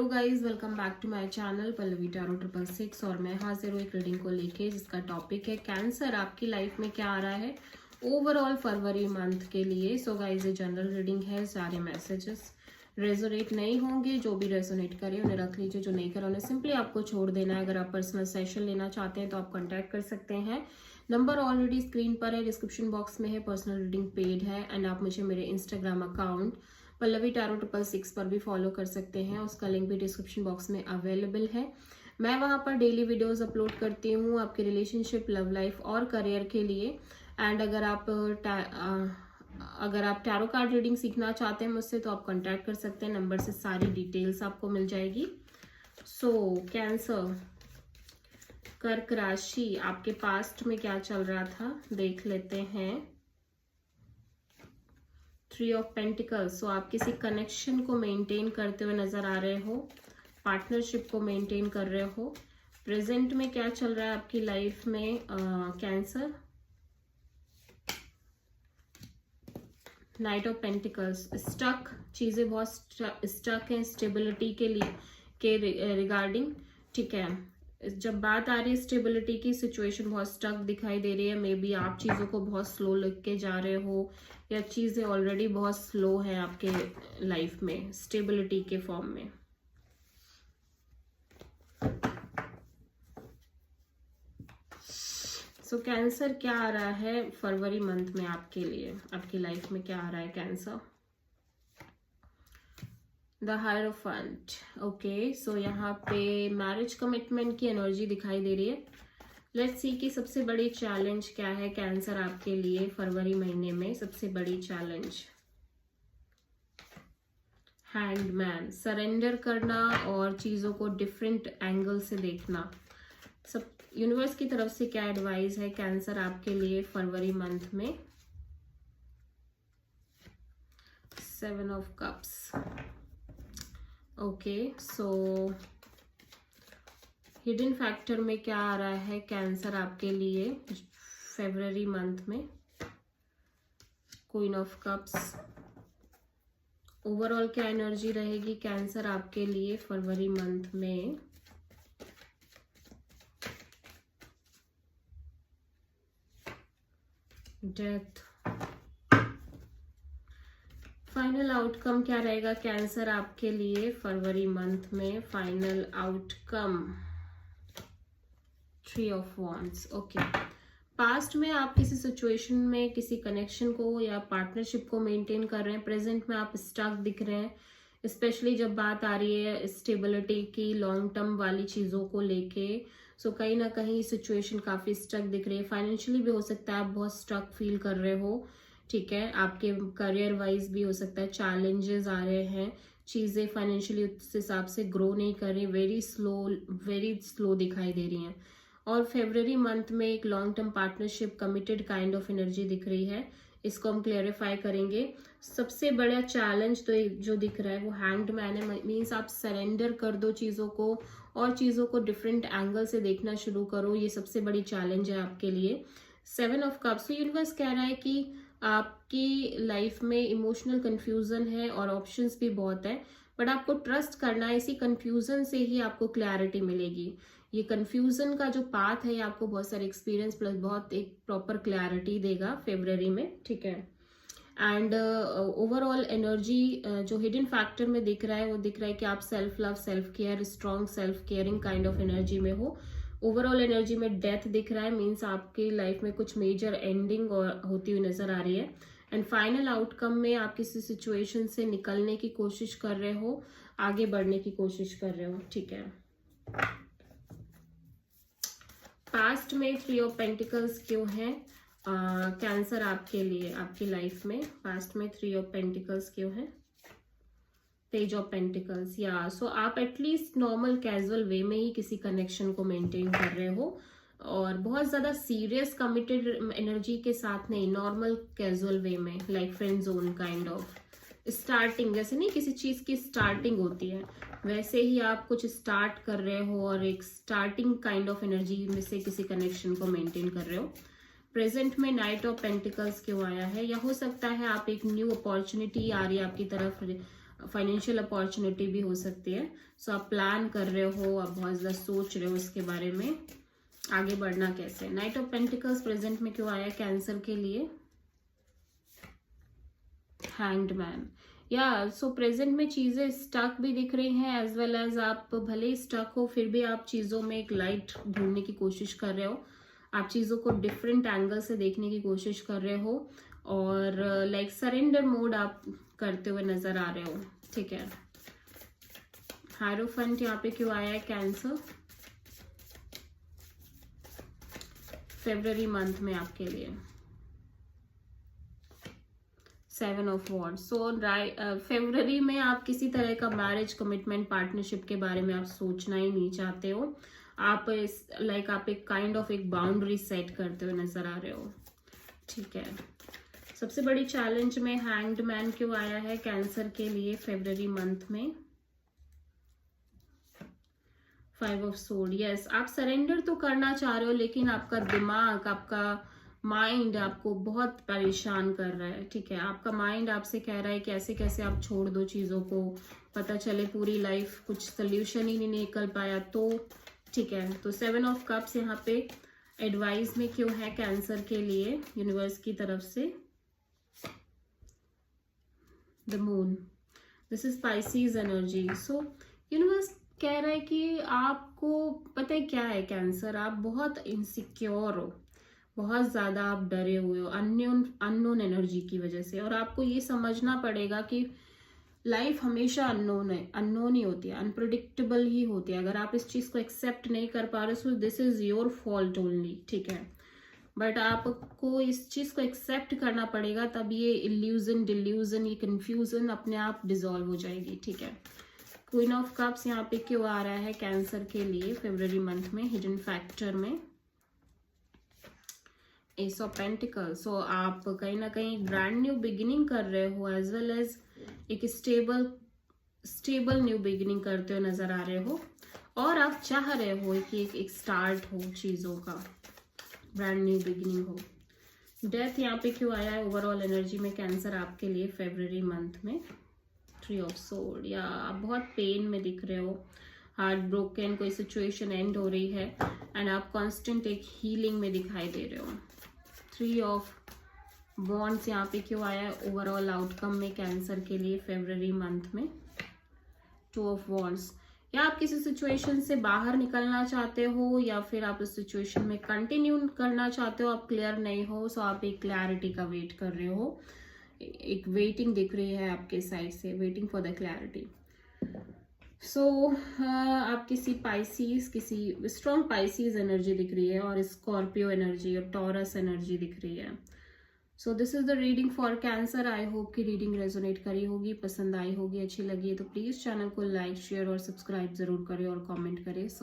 Hello guys, welcome back to my channel Pallavi tarot 666। और मैं हाजिर हूँ एक रीडिंग को लेके जिसका टॉपिक है कैंसर आपकी लाइफ में क्या आ रहा है ओवरऑल फरवरी मंथ के लिए। सो गाइस, ये जनरल रीडिंग है, सारे मैसेजेस रेजोनेट नहीं होंगे। जो भी रेजोनेट करे उन्हें रख लीजिए, जो नहीं करे उन्हें सिंपली आपको छोड़ देना है। अगर आप पर्सनल सेशन लेना चाहते हैं तो आप कॉन्टैक्ट कर सकते हैं। नंबर ऑलरेडी स्क्रीन पर है, डिस्क्रिप्शन बॉक्स में है, पर्सनल रीडिंग पेड है। एंड आप मुझे मेरे इंस्टाग्राम अकाउंट पल्लवी टैरो 666 पर भी फॉलो कर सकते हैं, उसका लिंक भी डिस्क्रिप्शन बॉक्स में अवेलेबल है। मैं वहाँ पर डेली वीडियोस अपलोड करती हूँ आपके रिलेशनशिप, लव लाइफ और करियर के लिए। एंड अगर आप टैरो कार्ड रीडिंग सीखना चाहते हैं मुझसे तो आप कांटेक्ट कर सकते हैं, नंबर से सारी डिटेल्स आपको मिल जाएगी। सो कैंसर, कर्क राशि, आपके पास्ट में क्या चल रहा था देख लेते हैं। 3 ऑफ पेंटिकल्स। सो आप किसी कनेक्शन को मेंटेन करते हुए नजर आ रहे हो, पार्टनरशिप को मेंटेन कर रहे हो। प्रेजेंट में क्या चल रहा है आपकी लाइफ में cancer. Night of pentacles, stuck, चीजें बहुत स्टक हैं स्टेबिलिटी के रिगार्डिंग। ठीक है, जब बात आ रही है स्टेबिलिटी की, सिचुएशन बहुत स्टक दिखाई दे रही है। मे बी आप चीज़ों को बहुत स्लो लेके जा रहे हो या चीज़ें ऑलरेडी बहुत स्लो है आपके लाइफ में स्टेबिलिटी के फॉर्म में। सो कैंसर, क्या आ रहा है फरवरी मंथ में आपके लिए, आपकी लाइफ में क्या आ रहा है कैंसर। The hierophant. ओके, सो यहाँ पे मैरिज कमिटमेंट की एनर्जी दिखाई दे रही है। लेट्स सी कि सबसे बड़ी चैलेंज क्या है कैंसर आपके लिए फरवरी महीने में। सबसे बड़ी चैलेंज, हैंडमैन, सरेंडर करना और चीज़ों को डिफरेंट एंगल से देखना। सब यूनिवर्स की तरफ से क्या एडवाइस है कैंसर आपके लिए फरवरी मंथ में। 7 of cups. Okay, so hidden factor में क्या आ रहा है कैंसर आपके लिए फरवरी मंथ में। Queen of cups. ओवरऑल क्या एनर्जी रहेगी कैंसर आपके लिए फरवरी मंथ में। डेथ। फाइनल आउटकम क्या रहेगा कैंसर आपके लिए फरवरी मंथ में। Final outcome 3 of wands. Okay, past में आप किसी सिचुएशन में किसी कनेक्शन को या पार्टनरशिप को मेंटेन कर रहे हैं, प्रेजेंट में आप स्टक दिख रहे हैं। स्पेशली जब बात आ रही है स्टेबिलिटी की, लॉन्ग टर्म वाली चीज़ों को लेके। सो कहीं ना कहीं सिचुएशन काफ़ी स्टक दिख रही है। फाइनेंशियली भी हो सकता है आप बहुत स्टक फील कर रहे हो। ठीक है, आपके करियर वाइज भी हो सकता है चैलेंजेस आ रहे हैं, चीज़ें फाइनेंशियली उस हिसाब से ग्रो नहीं कर रही, वेरी स्लो दिखाई दे रही हैं। और फरवरी मंथ में एक long term partnership, committed kind of energy दिख रही है। इसको हम क्लेरिफाई करेंगे। सबसे बड़ा चैलेंज तो जो दिख रहा है वो हैंग्ड मैन है। मीन्स आप सरेंडर कर दो चीज़ों को और चीज़ों को डिफरेंट एंगल से देखना शुरू करो। ये सबसे बड़ी चैलेंज है आपके लिए। 7 ऑफ कप्स। यूनिवर्स कह रहा है कि आपकी लाइफ में इमोशनल कंफ्यूजन है और ऑप्शंस भी बहुत है, बट आपको ट्रस्ट करना है। इसी कंफ्यूजन से ही आपको क्लैरिटी मिलेगी। ये कंफ्यूजन का जो पाथ है ये आपको बहुत सारे एक्सपीरियंस प्लस बहुत एक प्रॉपर क्लैरिटी देगा फरवरी में। ठीक है, एंड ओवरऑल एनर्जी जो हिडन फैक्टर में दिख रहा है वो दिख रहा है कि आप self love, self care, strong self caring kind of energy में हो। ओवरऑल एनर्जी में डेथ दिख रहा है, मीन्स आपकी लाइफ में कुछ मेजर एंडिंग और होती हुई नजर आ रही है। एंड फाइनल आउटकम में आप किसी सिचुएशन से निकलने की कोशिश कर रहे हो, आगे बढ़ने की कोशिश कर रहे हो। ठीक है, पास्ट में 3 ऑफ पेंटिकल्स क्यों है कैंसर आपके लिए, आपकी लाइफ में पास्ट में 3 ऑफ पेंटिकल्स क्यों है। पेज ऑफ पेंटिकल्स, या सो आप एटलीस्ट नॉर्मल कैजुअल वे में ही किसी कनेक्शन को मेंटेन कर रहे हो और बहुत ज्यादा सीरियस कमिटेड एनर्जी के साथ नहीं, नॉर्मल कैजुअल वे में, like friend zone kind of starting. जैसे नहीं किसी चीज की स्टार्टिंग होती है वैसे ही आप कुछ स्टार्ट कर रहे हो और एक स्टार्टिंग काइंड ऑफ एनर्जी में से किसी कनेक्शन को मेंटेन कर रहे हो। प्रेजेंट में नाइट ऑफ पेंटिकल्स क्यों आया है, या हो सकता है आप एक न्यू अपॉर्चुनिटी आ रही है आपकी तरफ फाइनेंशियल अपॉर्चुनिटी भी हो सकती है। सो आप प्लान कर रहे हो, आप बहुत ज़्यादा सोच रहे हो इसके बारे में आगे बढ़ना कैसे। नाइट ऑफ पेंटिकल्स प्रेजेंट में क्यों आया कैंसर के लिए? Hanged man. या सो प्रेजेंट में चीज़ें स्टक भी दिख रही हैं, एज वेल एज आप भले ही स्टक हो फिर भी आप चीज़ों में एक लाइट ढूंढने की कोशिश कर रहे हो, आप चीज़ों को डिफरेंट एंगल से देखने की कोशिश कर रहे हो, और लाइक सरेंडर मोड आप करते हुए नजर आ रहे हो। ठीक है, हायरोफेंट यहाँ पे क्यों आया है कैंसर फरवरी मंथ में आपके लिए? 7 ऑफ वॉन्ड्स। सो फरवरी में आप किसी तरह का मैरिज, कमिटमेंट, पार्टनरशिप के बारे में आप सोचना ही नहीं चाहते हो। आप आप एक काइंड ऑफ एक बाउंड्री सेट करते हुए नजर आ रहे हो। ठीक है, सबसे बड़ी चैलेंज में हैंग्ड मैन क्यों आया है कैंसर के लिए फरवरी मंथ में? 5 ऑफ सोर्ड। यस, आप सरेंडर तो करना चाह रहे हो लेकिन आपका दिमाग, आपका माइंड आपको बहुत परेशान कर रहा है। ठीक है, आपका माइंड आपसे कह रहा है कि ऐसे कैसे आप छोड़ दो चीज़ों को, पता चले पूरी लाइफ कुछ सोल्यूशन ही नहीं निकल पाया तो। ठीक है, तो 7 ऑफ कप्स यहाँ पे एडवाइस में क्यों है कैंसर के लिए यूनिवर्स की तरफ से? The moon, this is species energy. So universe कह रहा है कि आपको पता है क्या है कैंसर, आप बहुत इनसिक्योर हो, बहुत ज़्यादा आप डरे हुए हो अननोन एनर्जी की वजह से, और आपको ये समझना पड़ेगा कि लाइफ हमेशा अननोन है, अननोन ही होती है, अनप्रिडिक्टेबल ही होती है। अगर आप इस चीज़ को एक्सेप्ट नहीं कर पा रहे so this is your fault only. ठीक है, बट आपको इस चीज़ को एक्सेप्ट करना पड़ेगा, तब ये इल्यूजन, डिल्यूजन, ये कंफ्यूजन अपने आप डिजॉल्व हो जाएगी। ठीक है, क्वीन ऑफ कप्स यहाँ पे क्यों आ रहा है कैंसर के लिए फरवरी मंथ में हिडन फैक्टर में? Ace of pentacles. सो आप कहीं ना कहीं ब्रांड न्यू बिगिनिंग कर रहे हो, एज वेल एज एक स्टेबल न्यू बिगिनिंग करते हुए नजर आ रहे हो, और आप चाह रहे हो कि एक स्टार्ट हो चीज़ों का, ब्रांड न्यू बिगिनिंग हो। डेथ यहाँ पे क्यों आया है ओवरऑल एनर्जी में कैंसर आपके लिए फरवरी मंथ में? 3 ऑफ सोर्ड। या आप बहुत पेन में दिख रहे हो, हार्ट ब्रोकन, कोई सिचुएशन एंड हो रही है, एंड आप कांस्टेंट एक हीलिंग में दिखाई दे रहे हो। 3 ऑफ वॉन्ड्स यहाँ पे क्यों आया है ओवरऑल आउटकम में कैंसर के लिए फरवरी मंथ में? 2 ऑफ वॉन्ड्स। या आप किसी सिचुएशन से बाहर निकलना चाहते हो, या फिर आप उस सिचुएशन में कंटिन्यू करना चाहते हो, आप क्लियर नहीं हो, सो आप एक क्लैरिटी का वेट कर रहे हो, एक वेटिंग दिख रही है आपके साइड से, वेटिंग फॉर द क्लैरिटी। सो आप किसी पाइसीज, किसी स्ट्रॉन्ग पाइसीज एनर्जी दिख रही है, और स्कॉर्पियो एनर्जी और टॉरस एनर्जी दिख रही है। So this is the reading for cancer. I hope कि रीडिंग रेजोनेट करी होगी, पसंद आई होगी, अच्छी लगी है तो प्लीज़ चैनल को लाइक, शेयर और सब्सक्राइब जरूर करें और कमेंट करें।